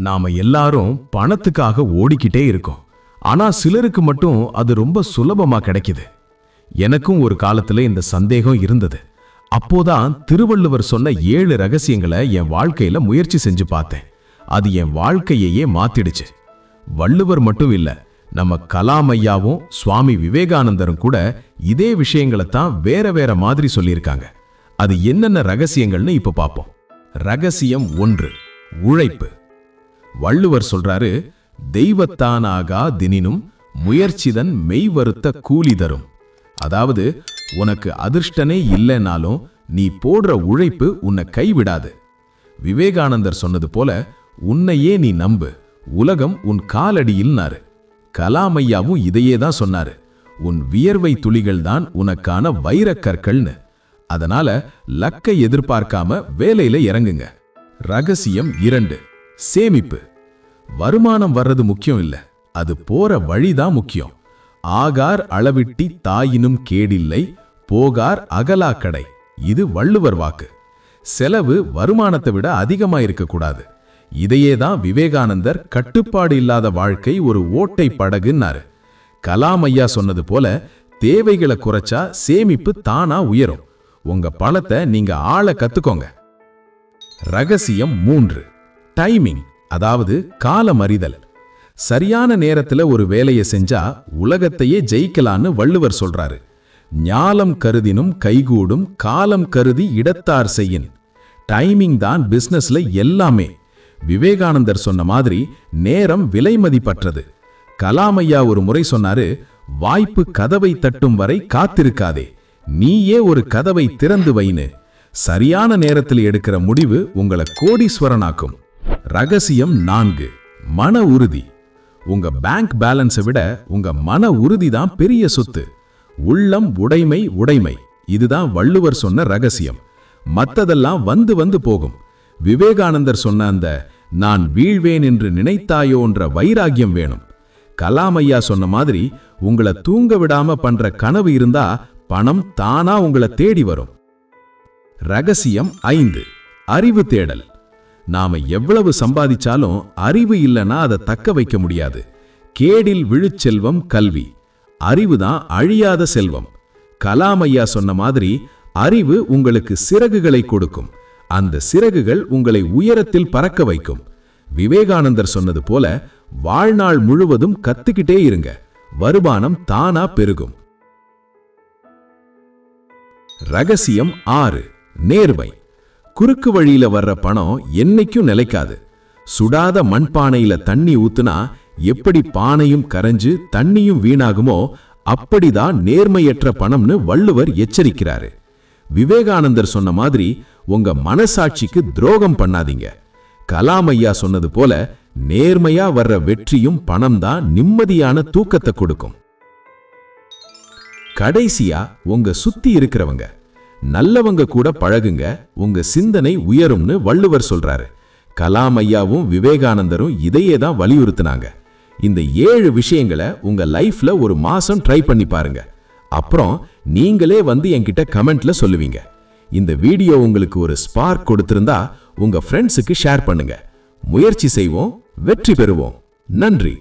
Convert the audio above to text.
நாம எல்லாரும் பணத்துக்காக ஓடிக்கிட்டே இருக்கோம். ஆனா சிலருக்கு மட்டும் அது ரொம்ப சுலபமா கிடைக்குது. எனக்கும் ஒரு காலத்துல இந்த சந்தேகம் இருந்தது. அப்போதான் திருவள்ளுவர் சொன்ன 7 ரகசியங்களை என் வாழ்க்கையில முயற்சி செஞ்சு பார்த்தேன். அது என் வாழ்க்கையையே மாத்திடுச்சு. வள்ளுவர் மட்டும் இல்ல, நம்ம கலாம் ஐயாவும் சுவாமி விவேகானந்தரும் கூட இதே விஷயங்களைத்தான் வேற வேற மாதிரி சொல்லியிருக்காங்க. அது என்னென்ன ரகசியங்கள்னு இப்ப பார்ப்போம். ரகசியம் 1, உழைப்பு. வள்ளுவர் சொல்றாரு, தெய்வத்தானாகா தினினும் முயற்சிதன் மெய் வருத்த கூலி தரும். அதாவது, உனக்கு அதிர்ஷ்டனே இல்லைனாலும் நீ போடுற உழைப்பு உன்னை கைவிடாது. விவேகானந்தர் சொன்னது போல, உன்னையே நீ நம்பு, உலகம் உன் காலடியில்னாரு. கலாமையாவும் இதையே தான் சொன்னாரு, உன் வியர்வை துளிகள் தான் உனக்கான வைரக்கற்கள்னு. அதனால லக்கை எதிர்பார்க்காம வேலையில இறங்குங்க. ரகசியம் 2, சேமிப்பு. வருமானம் வர்றது முக்கியம் இல்ல, அது போற வழிதான் முக்கியம். ஆகார் அளவிட்டி தாயினும் கேடில்லை, போகார் அகலாக்கடை. இது வள்ளுவர் வாக்கு. செலவு வருமானத்தை விட அதிகமா இருக்கக்கூடாது. இதையே தான் விவேகானந்தர் கட்டுப்பாடு இல்லாத வாழ்க்கை ஒரு ஓட்டை படகுன்னாரு. கலாம் ஐயா சொன்னது போல, தேவைகளை குறைச்சா சேமிப்பு தானா உயரும். உங்க பணத்தை நீங்க ஆள கத்துக்கோங்க. ரகசியம் 3, டைமிங், அதாவது காலம் அறிதல். சரியான நேரத்துல ஒரு வேலையை செஞ்சா உலகத்தையே ஜெயிக்கலான்னு வள்ளுவர் சொல்றாரு. ஞாலம் கருதினும் கைகூடும், காலம் கருதி இடத்தார் செய்யின். டைமிங் தான் பிசினஸ்ல எல்லாமே. விவேகானந்தர் சொன்ன மாதிரி நேரம் விலை மதிப்பற்றது. கலாமையா ஒரு முறை சொன்னாரு, வாய்ப்பு கதவை தட்டும் வரை காத்திருக்காதே, நீயே ஒரு கதவை திறந்து வைன்னு. சரியான நேரத்தில் எடுக்கிற முடிவு உங்களை கோடீஸ்வரனாக்கும். ரகசியம் 4, மன உறுதி. உங்க பேங்க் பேலன்ஸை விட உங்க மன உறுதி தான் பெரிய சொத்து. உள்ளம் உடைமை உடைமை, இதுதான் வள்ளுவர் சொன்ன ரகசியம். மத்ததெல்லாம் வந்து வந்து போகும். விவேகானந்தர் சொன்ன அந்த நான் வீழ்வேன் என்று நினைத்தாயோன்ற வைராகியம் வேணும். கலாமையா சொன்ன மாதிரி உங்களை தூங்க விடாம பண்ற கனவு இருந்தா பணம் தானா உங்களை தேடி வரும். ரகசியம் 5, அறிவு தேடல். நாம எவ்வளவு சம்பாதிச்சாலும் அறிவு இல்லைன்னா அதை தக்க வைக்க முடியாது. கேடில் விழுச்செல்வம் கல்வி. அறிவுதான் அழியாத செல்வம். கலாமையா சொன்ன மாதிரி அறிவு உங்களுக்கு சிறகுகளை கொடுக்கும். அந்த சிறகுகள் உங்களை உயரத்தில் பறக்க வைக்கும். விவேகானந்தர் சொன்னது போல, வாழ்நாள் முழுவதும் கத்துக்கிட்டே இருங்க, வருமானம் தானா பெருகும். ரகசியம் 6, நேர்மை. குறுக்கு வழியில வர்ற பணம் என்னைக்கும் நிலைக்காது. சுடாத மண்பானையில தண்ணி ஊத்துனா எப்படி பானையும் கரைஞ்சு தண்ணியும் வீணாகுமோ, அப்படிதான் நேர்மையற்ற பணம்னு வள்ளுவர் எச்சரிக்கிறாரு. விவேகானந்தர் சொன்ன மாதிரி உங்க மனசாட்சிக்கு துரோகம் பண்ணாதீங்க. கலாமையா சொன்னது போல, நேர்மையா வர்ற வெற்றியும் பணம் தான் நிம்மதியான தூக்கத்தை கொடுக்கும். கடைசியா, உங்க சுத்தி இருக்கிறவங்க நல்லவங்க கூட பழகுங்க, உங்க சிந்தனை உயரும்னு வள்ளுவர் சொல்றாரு. கலாமையாவும் விவேகானந்தரும் இதையே தான் வலியுறுத்தினாங்க. இந்த 7 விஷயங்களை உங்க லைஃப்ல ஒரு மாசம் ட்ரை பண்ணி பாருங்க. அப்புறம் நீங்களே வந்து என்கிட்ட கமெண்ட்ல சொல்லுவீங்க. இந்த வீடியோ உங்களுக்கு ஒரு ஸ்பார்க் கொடுத்திருந்தா உங்க ஃப்ரெண்ட்ஸுக்கு ஷேர் பண்ணுங்க. முயற்சி செய்வோம், வெற்றி பெறுவோம். நன்றி.